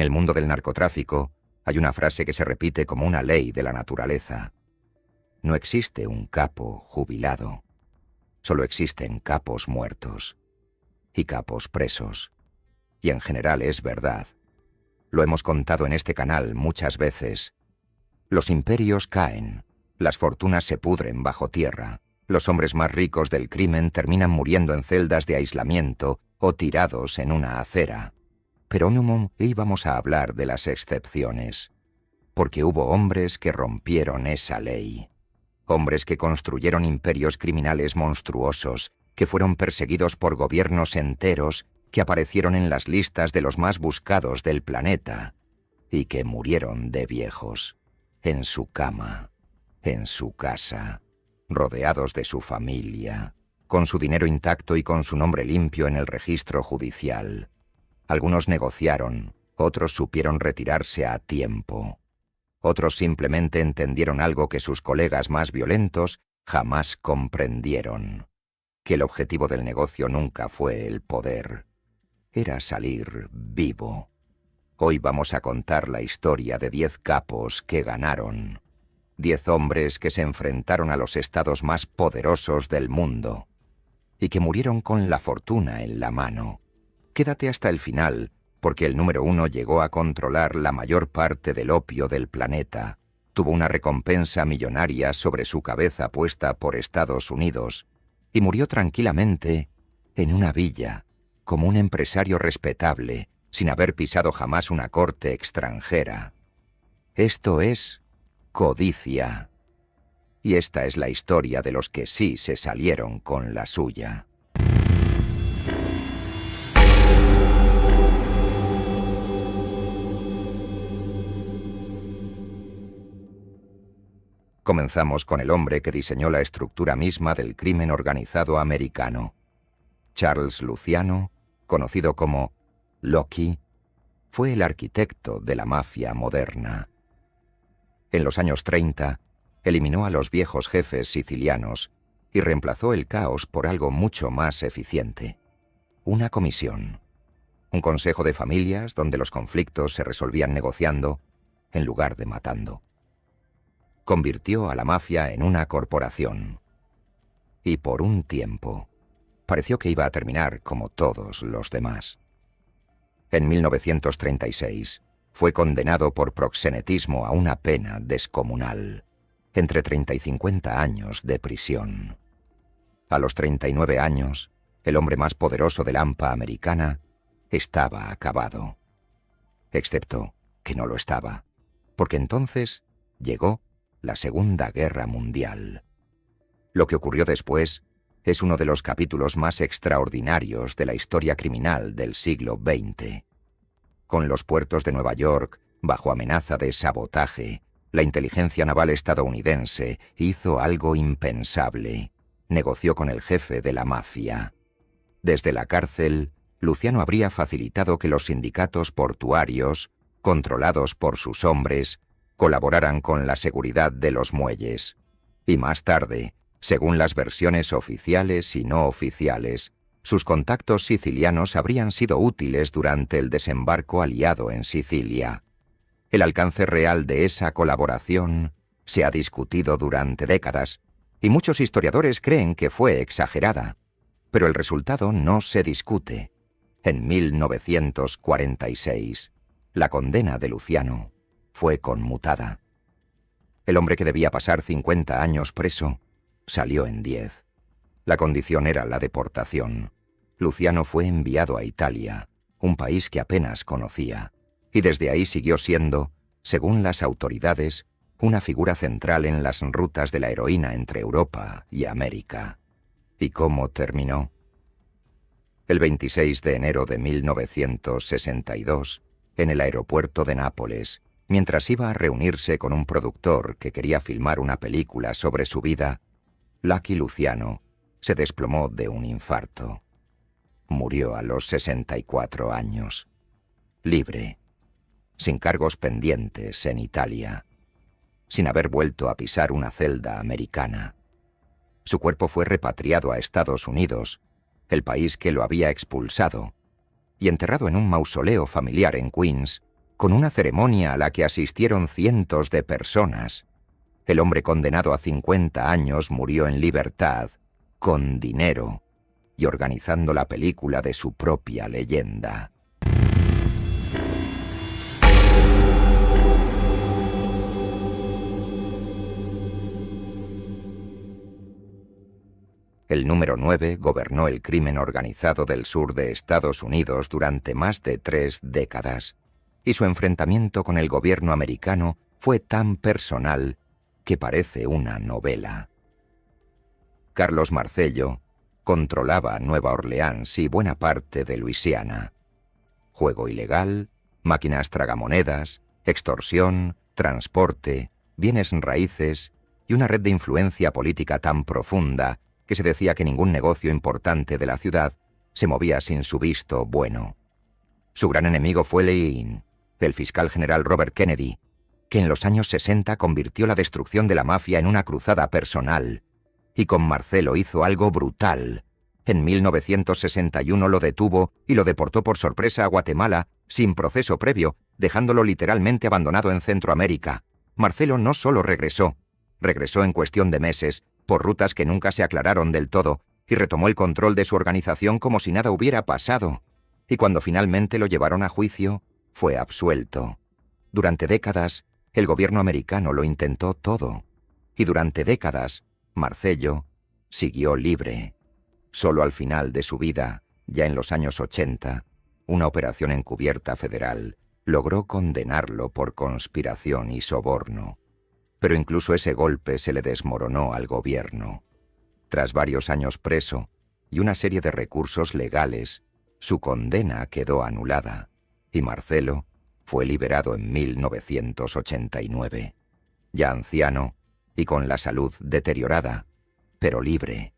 el mundo del narcotráfico hay una frase que se repite como una ley de la naturaleza. No existe un capo jubilado. Solo existen capos muertos y capos presos. Y en general es verdad. Lo hemos contado en este canal muchas veces. Los imperios caen, las fortunas se pudren bajo tierra, los hombres más ricos del crimen terminan muriendo en celdas de aislamiento o tirados en una acera. Pero no íbamos a hablar de las excepciones, porque hubo hombres que rompieron esa ley. Hombres que construyeron imperios criminales monstruosos, que fueron perseguidos por gobiernos enteros, que aparecieron en las listas de los más buscados del planeta, y que murieron de viejos, en su cama, en su casa, rodeados de su familia, con su dinero intacto y con su nombre limpio en el registro judicial. Algunos negociaron, otros supieron retirarse a tiempo. Otros simplemente entendieron algo que sus colegas más violentos jamás comprendieron, que el objetivo del negocio nunca fue el poder, era salir vivo. Hoy vamos a contar la historia de 10 capos que ganaron, 10 hombres que se enfrentaron a los estados más poderosos del mundo y que murieron con la fortuna en la mano. Quédate hasta el final, porque el número 1 llegó a controlar la mayor parte del opio del planeta, tuvo una recompensa millonaria sobre su cabeza puesta por Estados Unidos y murió tranquilamente en una villa, como un empresario respetable, sin haber pisado jamás una corte extranjera. Esto es codicia. Y esta es la historia de los que sí se salieron con la suya. Comenzamos con el hombre que diseñó la estructura misma del crimen organizado americano. Charles Luciano, conocido como Lucky, fue el arquitecto de la mafia moderna. En los años 30, eliminó a los viejos jefes sicilianos y reemplazó el caos por algo mucho más eficiente. Una comisión. Un consejo de familias donde los conflictos se resolvían negociando en lugar de matando. Convirtió a la mafia en una corporación. Y por un tiempo, pareció que iba a terminar como todos los demás. En 1936, fue condenado por proxenetismo a una pena descomunal, entre 30 y 50 años de prisión. A los 39 años, el hombre más poderoso de la AMPA americana estaba acabado. Excepto que no lo estaba, porque entonces llegó la Segunda Guerra Mundial. Lo que ocurrió después es uno de los capítulos más extraordinarios de la historia criminal del siglo XX. Con los puertos de Nueva York bajo amenaza de sabotaje, la inteligencia naval estadounidense hizo algo impensable. Negoció con el jefe de la mafia. Desde la cárcel, Luciano habría facilitado que los sindicatos portuarios, controlados por sus hombres, colaboraran con la seguridad de los muelles. Y más tarde, según las versiones oficiales y no oficiales, sus contactos sicilianos habrían sido útiles durante el desembarco aliado en Sicilia. El alcance real de esa colaboración se ha discutido durante décadas, y muchos historiadores creen que fue exagerada. Pero el resultado no se discute. En 1946, la condena de Luciano fue conmutada. El hombre que debía pasar 50 años preso salió en 10. La condición era la deportación. Luciano fue enviado a Italia, un país que apenas conocía, y desde ahí siguió siendo, según las autoridades, una figura central en las rutas de la heroína entre Europa y América. ¿Y cómo terminó? El 26 de enero de 1962, en el aeropuerto de Nápoles, mientras iba a reunirse con un productor que quería filmar una película sobre su vida, Lucky Luciano se desplomó de un infarto. Murió a los 64 años. Libre, sin cargos pendientes en Italia, sin haber vuelto a pisar una celda americana. Su cuerpo fue repatriado a Estados Unidos, el país que lo había expulsado, y enterrado en un mausoleo familiar en Queens, con una ceremonia a la que asistieron cientos de personas. El hombre condenado a 50 años murió en libertad, con dinero, y organizando la película de su propia leyenda. El número 9 gobernó el crimen organizado del sur de Estados Unidos durante más de 3 décadas, y su enfrentamiento con el gobierno americano fue tan personal que parece una novela. Carlos Marcello controlaba Nueva Orleans y buena parte de Luisiana. Juego ilegal, máquinas tragamonedas, extorsión, transporte, bienes raíces y una red de influencia política tan profunda que se decía que ningún negocio importante de la ciudad se movía sin su visto bueno. Su gran enemigo fue Lein, el fiscal general Robert Kennedy, que en los años 60 convirtió la destrucción de la mafia en una cruzada personal, y con Marcello hizo algo brutal. En 1961 lo detuvo y lo deportó por sorpresa a Guatemala sin proceso previo, dejándolo literalmente abandonado en Centroamérica. Marcello no solo regresó en cuestión de meses, por rutas que nunca se aclararon del todo, y retomó el control de su organización como si nada hubiera pasado. Y cuando finalmente lo llevaron a juicio, fue absuelto. Durante décadas, el gobierno americano lo intentó todo. Y durante décadas, Marcello siguió libre. Solo al final de su vida, ya en los años 80, una operación encubierta federal logró condenarlo por conspiración y soborno. Pero incluso ese golpe se le desmoronó al gobierno. Tras varios años preso y una serie de recursos legales, su condena quedó anulada y Marcello fue liberado en 1989, ya anciano y con la salud deteriorada, pero libre,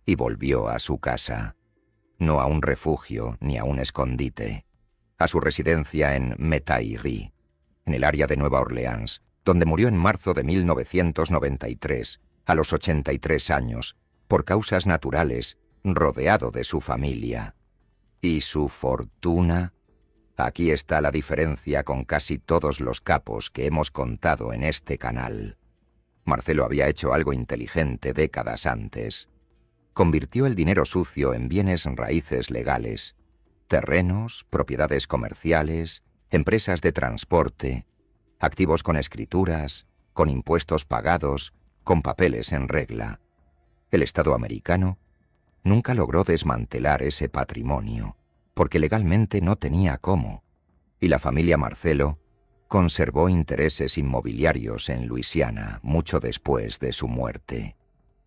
y volvió a su casa, no a un refugio ni a un escondite, a su residencia en Metairie, en el área de Nueva Orleans, donde murió en marzo de 1993, a los 83 años, por causas naturales, rodeado de su familia. ¿Y su fortuna? Aquí está la diferencia con casi todos los capos que hemos contado en este canal. Marcello había hecho algo inteligente décadas antes. Convirtió el dinero sucio en bienes raíces legales, terrenos, propiedades comerciales, empresas de transporte, activos con escrituras, con impuestos pagados, con papeles en regla. El Estado americano nunca logró desmantelar ese patrimonio, porque legalmente no tenía cómo, y la familia Marcello conservó intereses inmobiliarios en Luisiana mucho después de su muerte.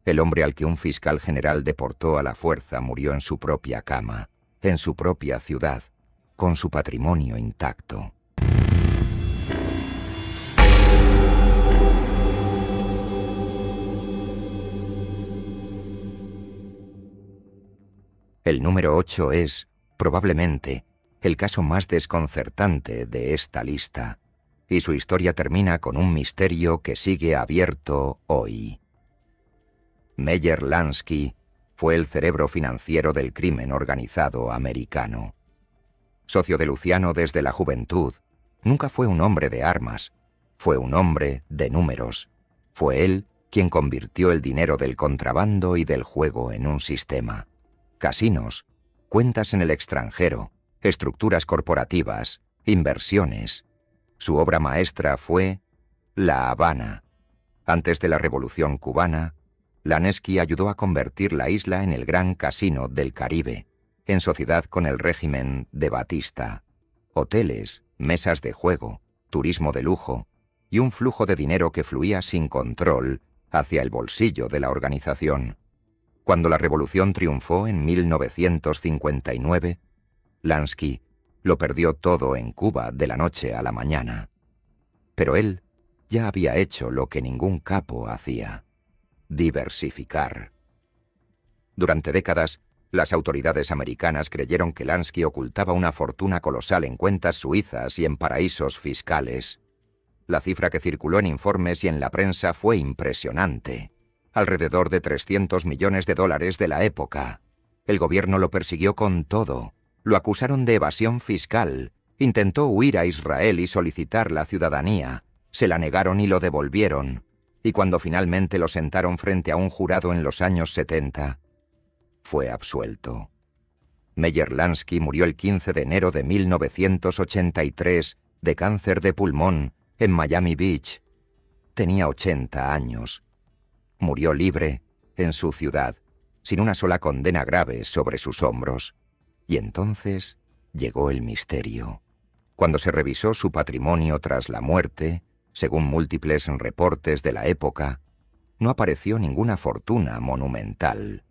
El hombre al que un fiscal general deportó a la fuerza murió en su propia cama, en su propia ciudad, con su patrimonio intacto. El número 8 es, probablemente, el caso más desconcertante de esta lista, y su historia termina con un misterio que sigue abierto hoy. Meyer Lansky fue el cerebro financiero del crimen organizado americano. Socio de Luciano desde la juventud, nunca fue un hombre de armas, fue un hombre de números. Fue él quien convirtió el dinero del contrabando y del juego en un sistema. Casinos, cuentas en el extranjero, estructuras corporativas, inversiones. Su obra maestra fue La Habana. Antes de la Revolución Cubana, Lansky ayudó a convertir la isla en el gran casino del Caribe, en sociedad con el régimen de Batista. Hoteles, mesas de juego, turismo de lujo y un flujo de dinero que fluía sin control hacia el bolsillo de la organización. Cuando la revolución triunfó en 1959, Lansky lo perdió todo en Cuba de la noche a la mañana. Pero él ya había hecho lo que ningún capo hacía: diversificar. Durante décadas, las autoridades americanas creyeron que Lansky ocultaba una fortuna colosal en cuentas suizas y en paraísos fiscales. La cifra que circuló en informes y en la prensa fue impresionante. Alrededor de $300 millones de la época. El gobierno lo persiguió con todo. Lo acusaron de evasión fiscal Intentó huir a Israel y solicitar la ciudadanía. Se la negaron y lo devolvieron. Y cuando finalmente lo sentaron frente a un jurado en los años 70, fue absuelto. Meyer Lansky murió el 15 de enero de 1983 de cáncer de pulmón en Miami Beach. Tenía 80 años. Murió libre en su ciudad, sin una sola condena grave sobre sus hombros. Y entonces llegó el misterio. Cuando se revisó su patrimonio tras la muerte, según múltiples reportes de la época, no apareció ninguna fortuna monumental.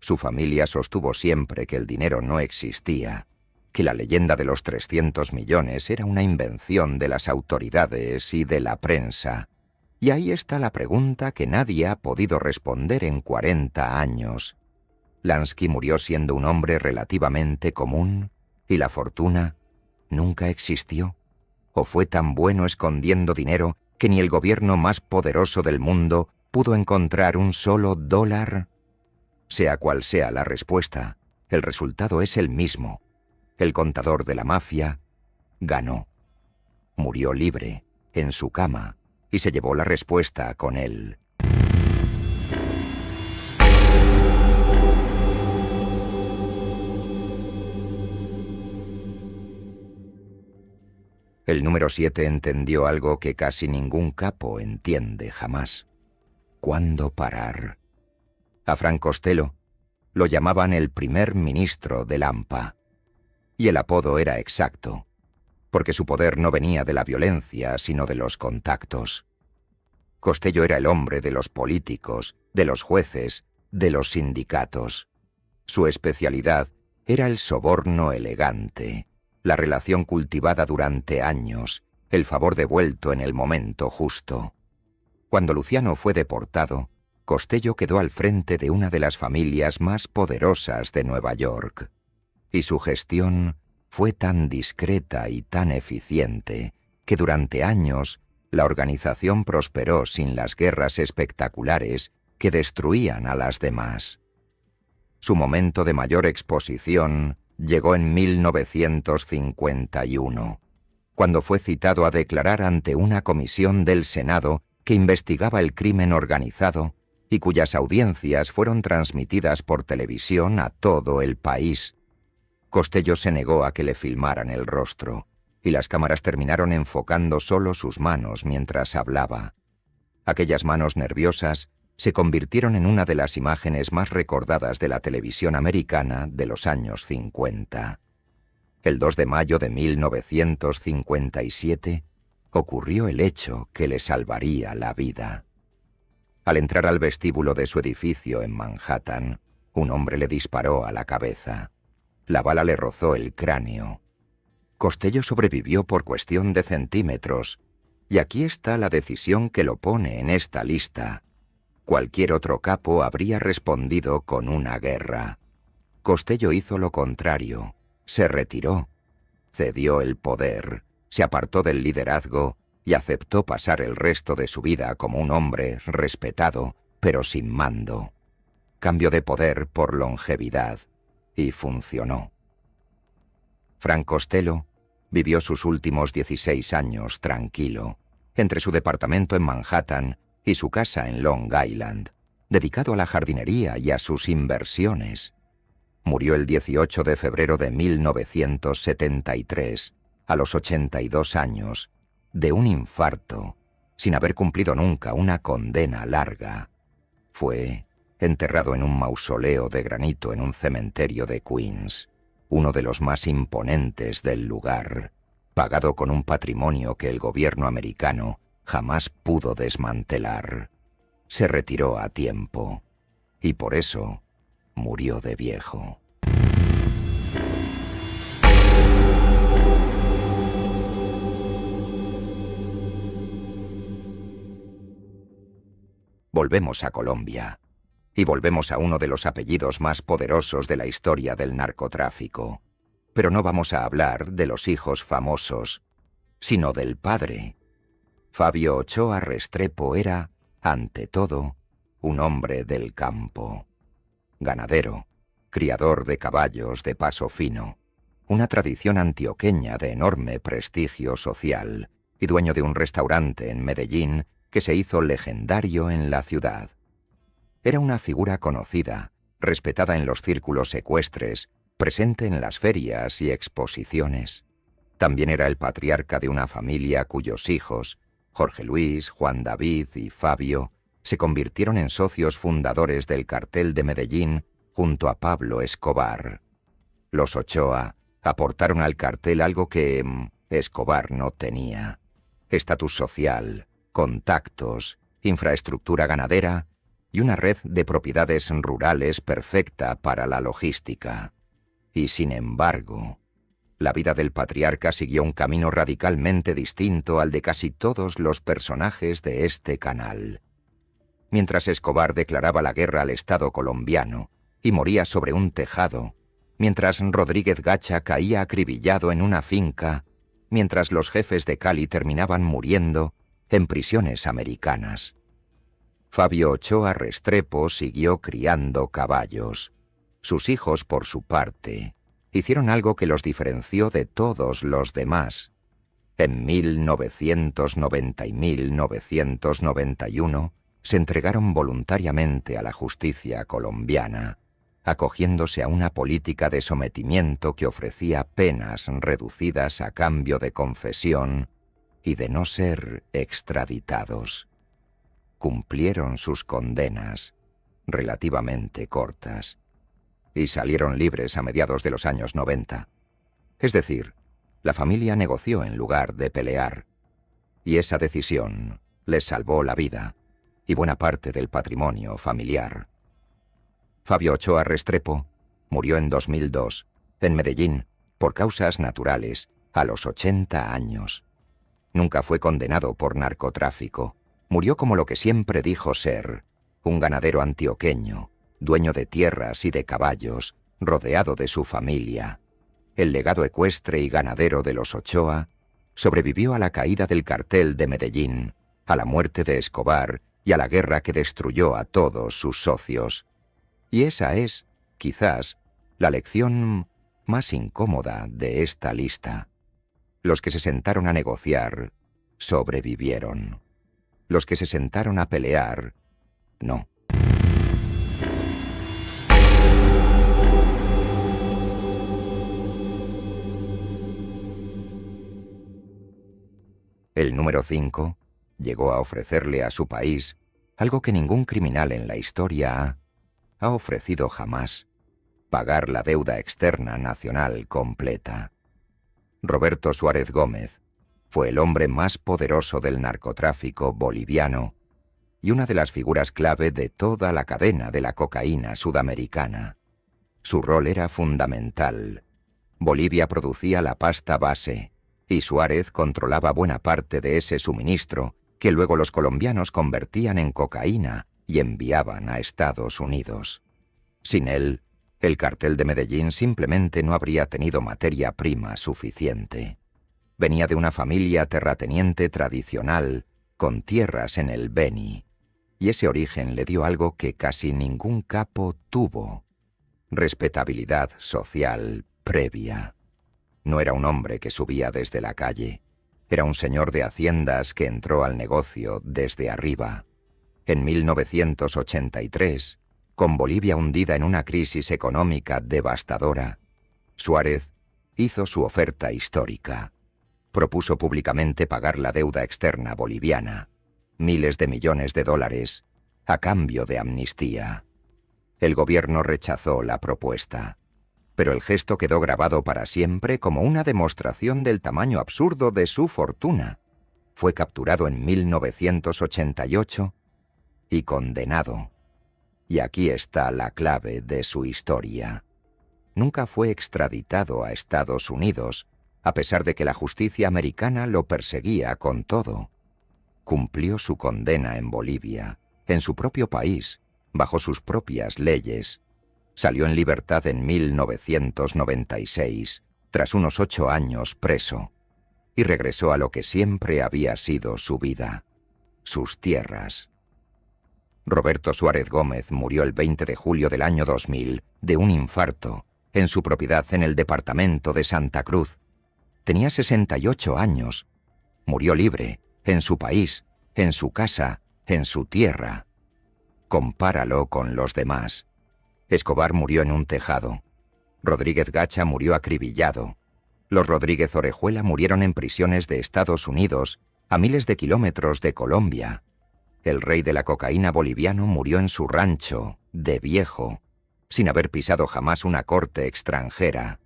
Su familia sostuvo siempre que el dinero no existía, que la leyenda de los 300 millones era una invención de las autoridades y de la prensa. Y ahí está la pregunta que nadie ha podido responder en 40 años. Lansky murió siendo un hombre relativamente común, y la fortuna nunca existió. ¿O fue tan bueno escondiendo dinero que ni el gobierno más poderoso del mundo pudo encontrar un solo dólar? Sea cual sea la respuesta, el resultado es el mismo. El contador de la mafia ganó. Murió libre, en su cama, y se llevó la respuesta con él. El número 7 entendió algo que casi ningún capo entiende jamás. ¿Cuándo parar? A Frank Costello lo llamaban el primer ministro del AMPA. Y el apodo era exacto, porque su poder no venía de la violencia, sino de los contactos. Costello era el hombre de los políticos, de los jueces, de los sindicatos. Su especialidad era el soborno elegante, la relación cultivada durante años, el favor devuelto en el momento justo. Cuando Luciano fue deportado, Costello quedó al frente de una de las familias más poderosas de Nueva York. Y su gestión fue tan discreta y tan eficiente que durante años la organización prosperó sin las guerras espectaculares que destruían a las demás. Su momento de mayor exposición llegó en 1951, cuando fue citado a declarar ante una comisión del Senado que investigaba el crimen organizado y cuyas audiencias fueron transmitidas por televisión a todo el país. Costello se negó a que le filmaran el rostro, y las cámaras terminaron enfocando solo sus manos mientras hablaba. Aquellas manos nerviosas se convirtieron en una de las imágenes más recordadas de la televisión americana de los años 50. El 2 de mayo de 1957 ocurrió el hecho que le salvaría la vida. Al entrar al vestíbulo de su edificio en Manhattan, un hombre le disparó a la cabeza. La bala le rozó el cráneo. Costello sobrevivió por cuestión de centímetros, y aquí está la decisión que lo pone en esta lista. Cualquier otro capo habría respondido con una guerra. Costello hizo lo contrario, se retiró, cedió el poder, se apartó del liderazgo y aceptó pasar el resto de su vida como un hombre respetado, pero sin mando. Cambio de poder por longevidad, y funcionó. Frank Costello vivió sus últimos 16 años tranquilo, entre su departamento en Manhattan y su casa en Long Island, dedicado a la jardinería y a sus inversiones. Murió el 18 de febrero de 1973, a los 82 años, de un infarto, sin haber cumplido nunca una condena larga. Fue enterrado en un mausoleo de granito en un cementerio de Queens, uno de los más imponentes del lugar, pagado con un patrimonio que el gobierno americano jamás pudo desmantelar. Se retiró a tiempo, y por eso murió de viejo. Volvemos a Colombia, y volvemos a uno de los apellidos más poderosos de la historia del narcotráfico. Pero no vamos a hablar de los hijos famosos, sino del padre. Fabio Ochoa Restrepo era, ante todo, un hombre del campo. Ganadero, criador de caballos de paso fino. una tradición antioqueña de enorme prestigio social y dueño de un restaurante en Medellín que se hizo legendario en la ciudad. Era una figura conocida, respetada en los círculos ecuestres, presente en las ferias y exposiciones. También era el patriarca de una familia cuyos hijos, Jorge Luis, Juan David y Fabio, se convirtieron en socios fundadores del Cartel de Medellín junto a Pablo Escobar. Los Ochoa aportaron al cartel algo que Escobar no tenía: estatus social, contactos, infraestructura ganadera y una red de propiedades rurales perfecta para la logística. Y sin embargo, la vida del patriarca siguió un camino radicalmente distinto al de casi todos los personajes de este canal. Mientras Escobar declaraba la guerra al Estado colombiano y moría sobre un tejado, mientras Rodríguez Gacha caía acribillado en una finca, mientras los jefes de Cali terminaban muriendo en prisiones americanas, Fabio Ochoa Restrepo siguió criando caballos. Sus hijos, por su parte, hicieron algo que los diferenció de todos los demás. En 1990 y 1991 se entregaron voluntariamente a la justicia colombiana, acogiéndose a una política de sometimiento que ofrecía penas reducidas a cambio de confesión y de no ser extraditados. Cumplieron sus condenas, relativamente cortas, y salieron libres a mediados de los años 90. Es decir, la familia negoció en lugar de pelear, y esa decisión les salvó la vida y buena parte del patrimonio familiar. Fabio Ochoa Restrepo murió en 2002, en Medellín, por causas naturales, a los 80 años. Nunca fue condenado por narcotráfico. Murió como lo que siempre dijo ser: un ganadero antioqueño, dueño de tierras y de caballos, rodeado de su familia. El legado ecuestre y ganadero de los Ochoa sobrevivió a la caída del Cartel de Medellín, a la muerte de Escobar y a la guerra que destruyó a todos sus socios. Y esa es, quizás, la lección más incómoda de esta lista. Los que se sentaron a negociar sobrevivieron. Los que se sentaron a pelear, no. El número 5 llegó a ofrecerle a su país algo que ningún criminal en la historia ha ofrecido jamás: pagar la deuda externa nacional completa. Roberto Suárez Gómez fue el hombre más poderoso del narcotráfico boliviano y una de las figuras clave de toda la cadena de la cocaína sudamericana. Su rol era fundamental. Bolivia producía la pasta base y Suárez controlaba buena parte de ese suministro que luego los colombianos convertían en cocaína y enviaban a Estados Unidos. Sin él, el Cartel de Medellín simplemente no habría tenido materia prima suficiente. Venía de una familia terrateniente tradicional, con tierras en el Beni, y ese origen le dio algo que casi ningún capo tuvo: respetabilidad social previa. No era un hombre que subía desde la calle, era un señor de haciendas que entró al negocio desde arriba. En 1983, con Bolivia hundida en una crisis económica devastadora, Suárez hizo su oferta histórica. Propuso públicamente pagar la deuda externa boliviana, miles de millones de dólares, a cambio de amnistía. El gobierno rechazó la propuesta, pero el gesto quedó grabado para siempre como una demostración del tamaño absurdo de su fortuna. Fue capturado en 1988 y condenado. Y aquí está la clave de su historia. Nunca fue extraditado a Estados Unidos, a pesar de que la justicia americana lo perseguía con todo. Cumplió su condena en Bolivia, en su propio país, bajo sus propias leyes. Salió en libertad en 1996, tras unos 8 años preso, y regresó a lo que siempre había sido su vida: sus tierras. Roberto Suárez Gómez murió el 20 de julio del año 2000 de un infarto en su propiedad en el departamento de Santa Cruz. Tenía 68 años. Murió libre, en su país, en su casa, en su tierra. Compáralo con los demás. Escobar murió en un tejado. Rodríguez Gacha murió acribillado. Los Rodríguez Orejuela murieron en prisiones de Estados Unidos, a miles de kilómetros de Colombia. El rey de la cocaína boliviano murió en su rancho, de viejo, sin haber pisado jamás una corte extranjera.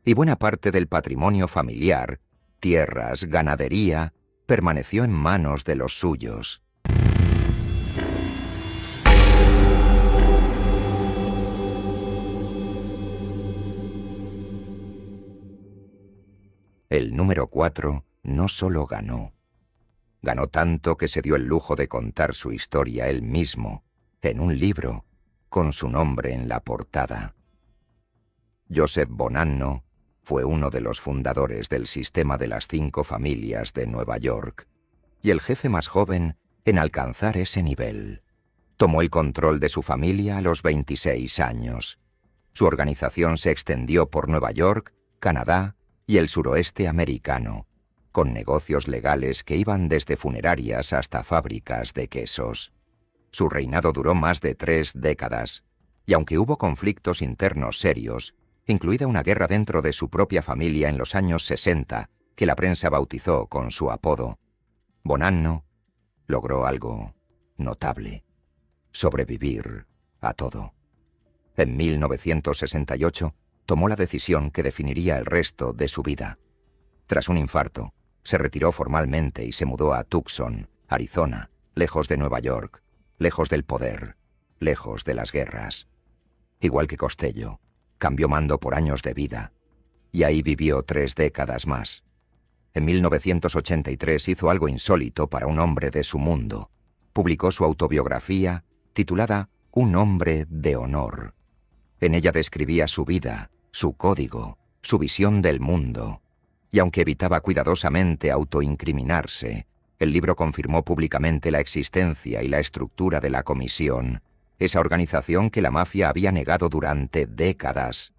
Y buena parte del patrimonio familiar, tierras, ganadería, permaneció en manos de los suyos. El número 4 no solo ganó. Ganó tanto que se dio el lujo de contar su historia él mismo, en un libro, con su nombre en la portada. Joseph Bonanno fue uno de los fundadores del sistema de las 5 familias de Nueva York, y el jefe más joven en alcanzar ese nivel. Tomó el control de su familia a los 26 años. Su organización se extendió por Nueva York, Canadá y el suroeste americano, con negocios legales que iban desde funerarias hasta fábricas de quesos. Su reinado duró más de 3 décadas, y aunque hubo conflictos internos serios, incluida una guerra dentro de su propia familia en los años 60, que la prensa bautizó con su apodo, Bonanno logró algo notable: sobrevivir a todo. En 1968 tomó la decisión que definiría el resto de su vida. Tras un infarto, se retiró formalmente y se mudó a Tucson, Arizona, lejos de Nueva York, lejos del poder, lejos de las guerras. Igual que Costello, cambió mando por años de vida, y ahí vivió 3 décadas más. En 1983 hizo algo insólito para un hombre de su mundo. Publicó su autobiografía, titulada Un hombre de honor. En ella describía su vida, su código, su visión del mundo, y aunque evitaba cuidadosamente autoincriminarse, el libro confirmó públicamente la existencia y la estructura de la comisión, esa organización que la mafia había negado durante décadas.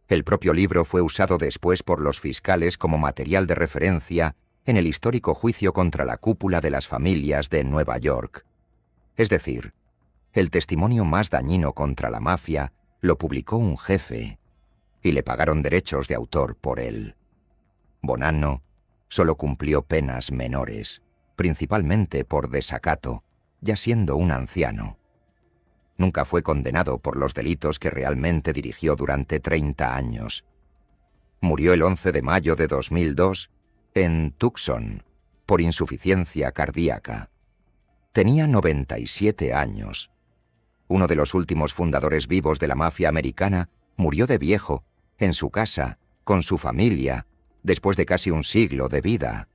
El propio libro fue usado después por los fiscales como material de referencia en el histórico juicio contra la cúpula de las familias de Nueva York. Es decir, el testimonio más dañino contra la mafia lo publicó un jefe, y le pagaron derechos de autor por él. Bonanno solo cumplió penas menores, principalmente por desacato, ya siendo un anciano. Nunca fue condenado por los delitos que realmente dirigió durante 30 años. Murió el 11 de mayo de 2002 en Tucson por insuficiencia cardíaca. Tenía 97 años. Uno de los últimos fundadores vivos de la mafia americana murió de viejo, en su casa, con su familia, después de casi un siglo de vida,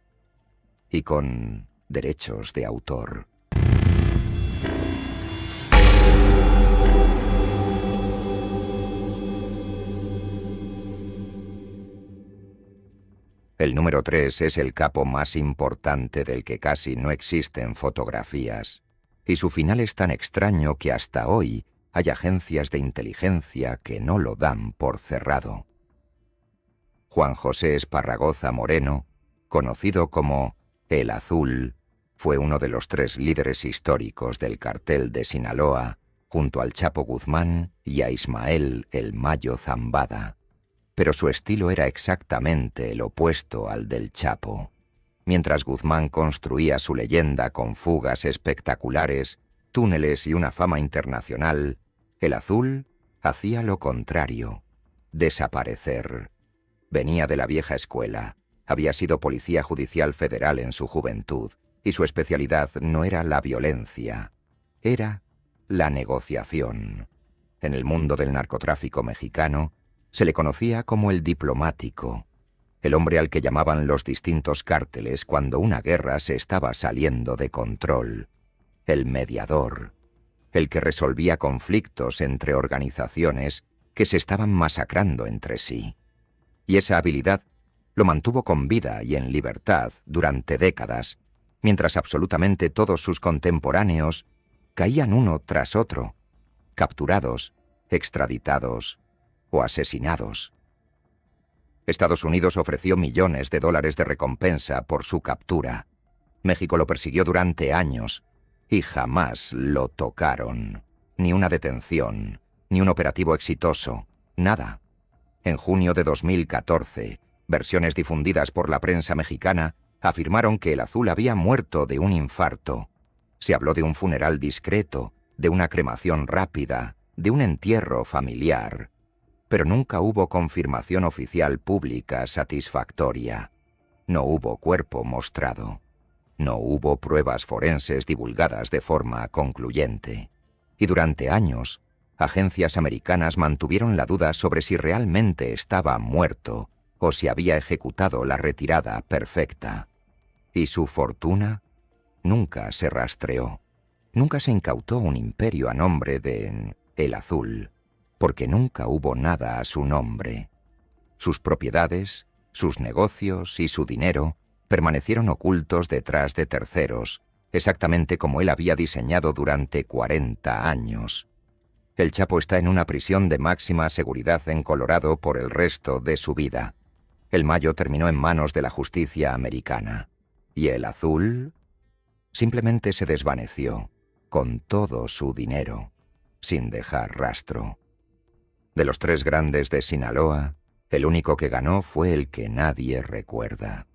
y con derechos de autor. El número 3 es el capo más importante del que casi no existen fotografías, y su final es tan extraño que hasta hoy hay agencias de inteligencia que no lo dan por cerrado. Juan José Esparragoza Moreno, conocido como El Azul, fue uno de los 3 líderes históricos del cartel de Sinaloa, junto al Chapo Guzmán y a Ismael El Mayo Zambada. Pero su estilo era exactamente el opuesto al del Chapo. Mientras Guzmán construía su leyenda con fugas espectaculares, túneles y una fama internacional, El Azul hacía lo contrario: desaparecer. Venía de la vieja escuela, había sido policía judicial federal en su juventud, y su especialidad no era la violencia, era la negociación. En el mundo del narcotráfico mexicano, se le conocía como el diplomático, el hombre al que llamaban los distintos cárteles cuando una guerra se estaba saliendo de control, el mediador, el que resolvía conflictos entre organizaciones que se estaban masacrando entre sí. Y esa habilidad lo mantuvo con vida y en libertad durante décadas, mientras absolutamente todos sus contemporáneos caían uno tras otro, capturados, extraditados o asesinados. Estados Unidos ofreció millones de dólares de recompensa por su captura. México lo persiguió durante años y jamás lo tocaron. Ni una detención, ni un operativo exitoso, nada. En junio de 2014, versiones difundidas por la prensa mexicana afirmaron que el Azul había muerto de un infarto. Se habló de un funeral discreto, de una cremación rápida, de un entierro familiar. Pero nunca hubo confirmación oficial pública satisfactoria. No hubo cuerpo mostrado. No hubo pruebas forenses divulgadas de forma concluyente. Y durante años, agencias americanas mantuvieron la duda sobre si realmente estaba muerto o si había ejecutado la retirada perfecta. Y su fortuna nunca se rastreó. Nunca se incautó un imperio a nombre de El Azul, porque nunca hubo nada a su nombre. Sus propiedades, sus negocios y su dinero permanecieron ocultos detrás de terceros, exactamente como él había diseñado durante 40 años. El Chapo está en una prisión de máxima seguridad en Colorado por el resto de su vida. El Mayo terminó en manos de la justicia americana. Y el Azul simplemente se desvaneció, con todo su dinero, sin dejar rastro. De los 3 grandes de Sinaloa, el único que ganó fue el que nadie recuerda.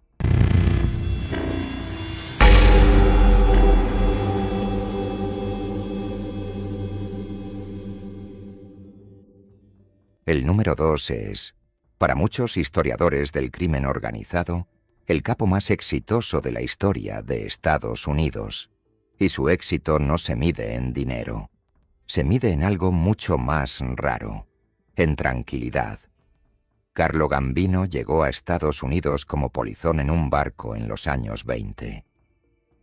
El número 2 es, para muchos historiadores del crimen organizado, el capo más exitoso de la historia de Estados Unidos. Y su éxito no se mide en dinero. Se mide en algo mucho más raro, en tranquilidad. Carlo Gambino llegó a Estados Unidos como polizón en un barco en los años 20.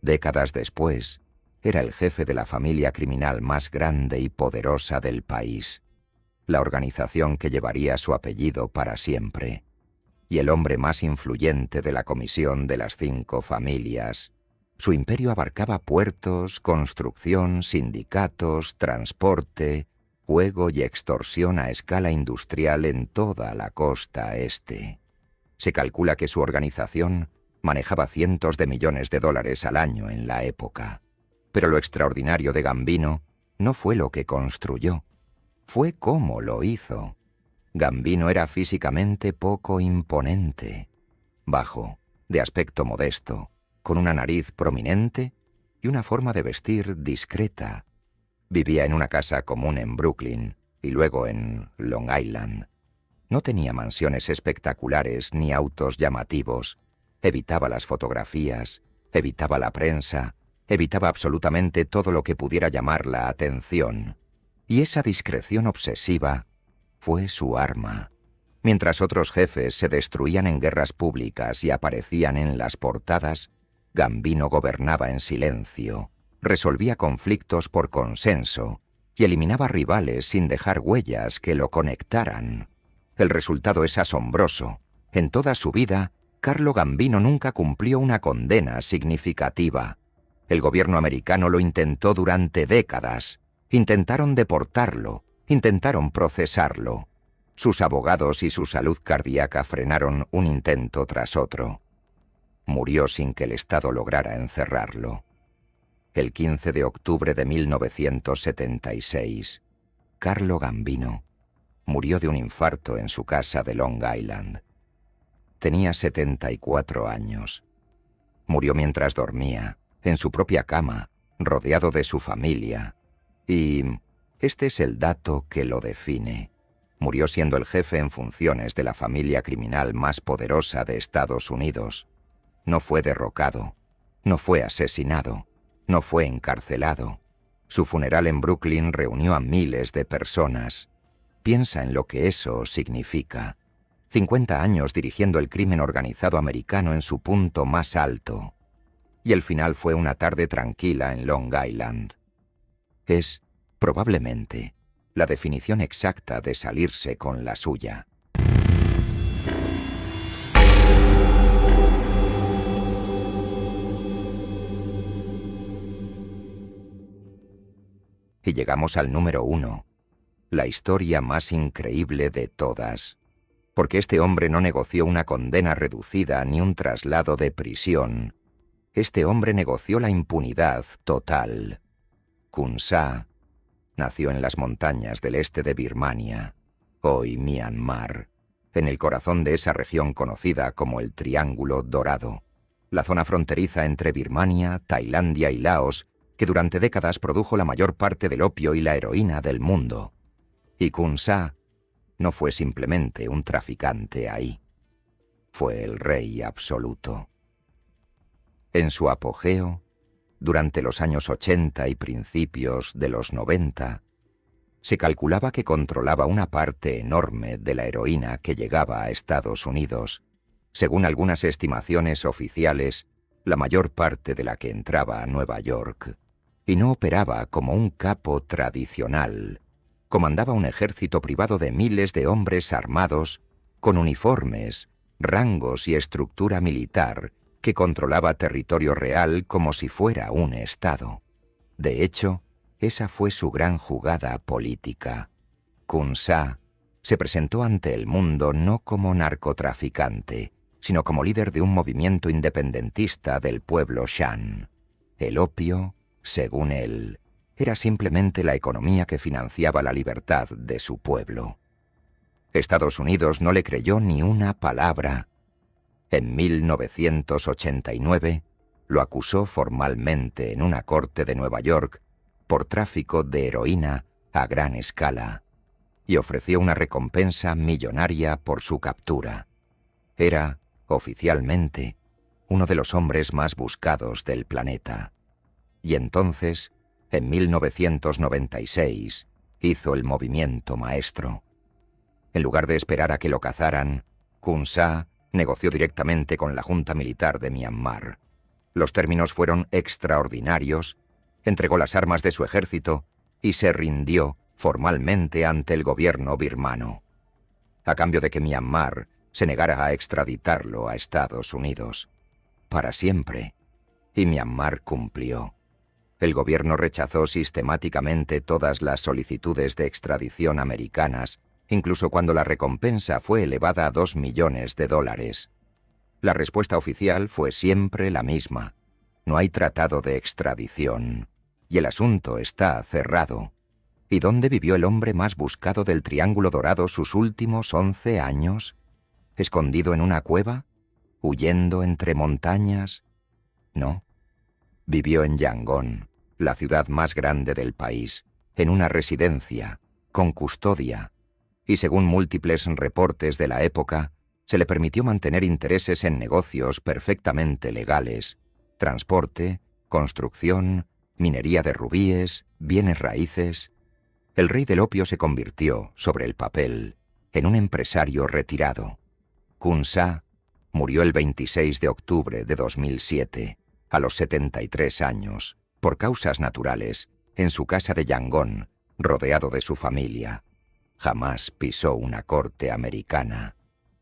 Décadas después, era el jefe de la familia criminal más grande y poderosa del país, la organización que llevaría su apellido para siempre, y el hombre más influyente de la Comisión de las 5 Familias. Su imperio abarcaba puertos, construcción, sindicatos, transporte, juego y extorsión a escala industrial en toda la costa este. Se calcula que su organización manejaba cientos de millones de dólares al año en la época. Pero lo extraordinario de Gambino no fue lo que construyó, fue cómo lo hizo. Gambino era físicamente poco imponente, bajo, de aspecto modesto, con una nariz prominente y una forma de vestir discreta. Vivía en una casa común en Brooklyn y luego en Long Island. No tenía mansiones espectaculares ni autos llamativos. Evitaba las fotografías, evitaba la prensa, evitaba absolutamente todo lo que pudiera llamar la atención. Y esa discreción obsesiva fue su arma. Mientras otros jefes se destruían en guerras públicas y aparecían en las portadas, Gambino gobernaba en silencio, resolvía conflictos por consenso y eliminaba rivales sin dejar huellas que lo conectaran. El resultado es asombroso. En toda su vida, Carlo Gambino nunca cumplió una condena significativa. El gobierno americano lo intentó durante décadas. Intentaron deportarlo, intentaron procesarlo. Sus abogados y su salud cardíaca frenaron un intento tras otro. Murió sin que el Estado lograra encerrarlo. El 15 de octubre de 1976, Carlo Gambino murió de un infarto en su casa de Long Island. Tenía 74 años. Murió mientras dormía, en su propia cama, rodeado de su familia. Y este es el dato que lo define. Murió siendo el jefe en funciones de la familia criminal más poderosa de Estados Unidos. No fue derrocado, no fue asesinado, no fue encarcelado. Su funeral en Brooklyn reunió a miles de personas. Piensa en lo que eso significa. 50 años dirigiendo el crimen organizado americano en su punto más alto. Y el final fue una tarde tranquila en Long Island. Es, probablemente, la definición exacta de salirse con la suya. Y llegamos al número 1. La historia más increíble de todas. Porque este hombre no negoció una condena reducida ni un traslado de prisión. Este hombre negoció la impunidad total. Khuun Sa nació en las montañas del este de Birmania, hoy Myanmar, en el corazón de esa región conocida como el Triángulo Dorado, la zona fronteriza entre Birmania, Tailandia y Laos, que durante décadas produjo la mayor parte del opio y la heroína del mundo. Y Khuun Sa no fue simplemente un traficante ahí. Fue el rey absoluto. En su apogeo, durante los años 80 y principios de los 90, se calculaba que controlaba una parte enorme de la heroína que llegaba a Estados Unidos, según algunas estimaciones oficiales, la mayor parte de la que entraba a Nueva York, y no operaba como un capo tradicional. Comandaba un ejército privado de miles de hombres armados, con uniformes, rangos y estructura militar, que controlaba territorio real como si fuera un estado. De hecho, esa fue su gran jugada política. Khuun Sa se presentó ante el mundo no como narcotraficante, sino como líder de un movimiento independentista del pueblo Shan. El opio, según él, era simplemente la economía que financiaba la libertad de su pueblo. Estados Unidos no le creyó ni una palabra. En 1989, lo acusó formalmente en una corte de Nueva York por tráfico de heroína a gran escala y ofreció una recompensa millonaria por su captura. Era, oficialmente, uno de los hombres más buscados del planeta. Y entonces, en 1996, hizo el movimiento maestro. En lugar de esperar a que lo cazaran, Khuun Sa negoció directamente con la Junta Militar de Myanmar. Los términos fueron extraordinarios, entregó las armas de su ejército y se rindió formalmente ante el gobierno birmano, a cambio de que Myanmar se negara a extraditarlo a Estados Unidos. Para siempre. Y Myanmar cumplió. El gobierno rechazó sistemáticamente todas las solicitudes de extradición americanas, incluso cuando la recompensa fue elevada a $2 millones. La respuesta oficial fue siempre la misma. No hay tratado de extradición. Y el asunto está cerrado. ¿Y dónde vivió el hombre más buscado del Triángulo Dorado sus últimos 11 años? ¿Escondido en una cueva? ¿Huyendo entre montañas? No. Vivió en Yangon, la ciudad más grande del país, en una residencia, con custodia, y según múltiples reportes de la época, se le permitió mantener intereses en negocios perfectamente legales, transporte, construcción, minería de rubíes, bienes raíces. El rey del opio se convirtió, sobre el papel, en un empresario retirado. Khuun Sa murió el 26 de octubre de 2007, a los 73 años, por causas naturales, en su casa de Yangon, rodeado de su familia. Jamás pisó una corte americana.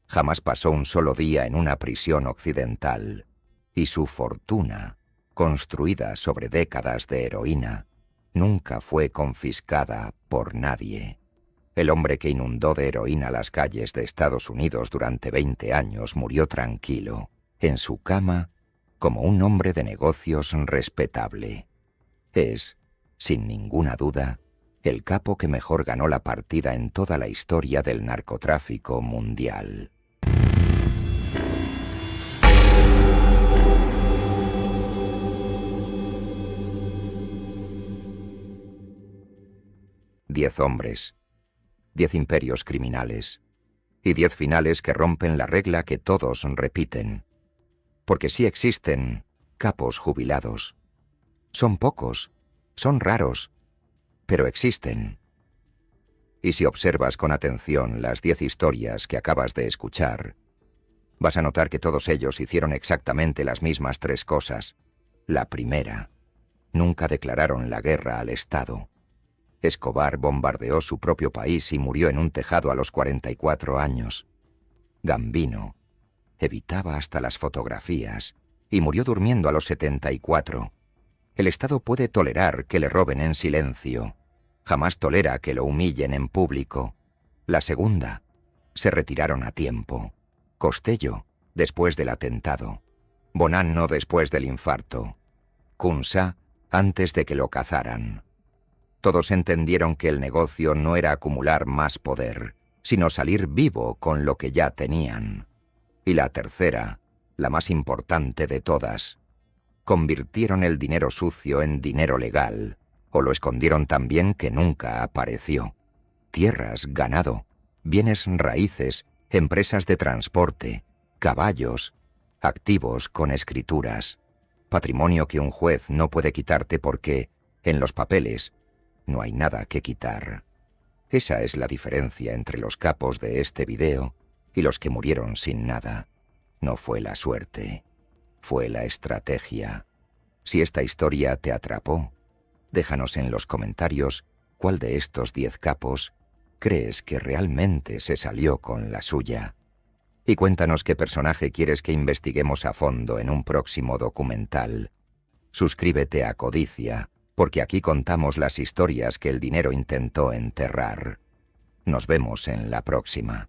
Jamás pasó un solo día en una prisión occidental. Y su fortuna, construida sobre décadas de heroína, nunca fue confiscada por nadie. El hombre que inundó de heroína las calles de Estados Unidos durante 20 años murió tranquilo, en su cama, como un hombre de negocios respetable. Es, sin ninguna duda, el capo que mejor ganó la partida en toda la historia del narcotráfico mundial. Diez hombres, 10 imperios criminales y 10 finales que rompen la regla que todos repiten. Porque sí existen capos jubilados. Son pocos, son raros, pero existen. Y si observas con atención las 10 historias que acabas de escuchar, vas a notar que todos ellos hicieron exactamente las mismas 3 cosas. La primera, nunca declararon la guerra al Estado. Escobar bombardeó su propio país y murió en un tejado a los 44 años. Gambino evitaba hasta las fotografías y murió durmiendo a los 74. El Estado puede tolerar que le roben en silencio. Jamás tolera que lo humillen en público. La segunda, se retiraron a tiempo. Costello, después del atentado. Bonanno después del infarto. Kunsa, antes de que lo cazaran. Todos entendieron que el negocio no era acumular más poder, sino salir vivo con lo que ya tenían. Y la tercera, la más importante de todas, convirtieron el dinero sucio en dinero legal, o lo escondieron tan bien que nunca apareció. Tierras, ganado, bienes raíces, empresas de transporte, caballos, activos con escrituras, patrimonio que un juez no puede quitarte porque, en los papeles, no hay nada que quitar. Esa es la diferencia entre los capos de este video y los que murieron sin nada. No fue la suerte, fue la estrategia. Si esta historia te atrapó, déjanos en los comentarios cuál de estos 10 capos crees que realmente se salió con la suya. Y cuéntanos qué personaje quieres que investiguemos a fondo en un próximo documental. Suscríbete a Codicia, porque aquí contamos las historias que el dinero intentó enterrar. Nos vemos en la próxima.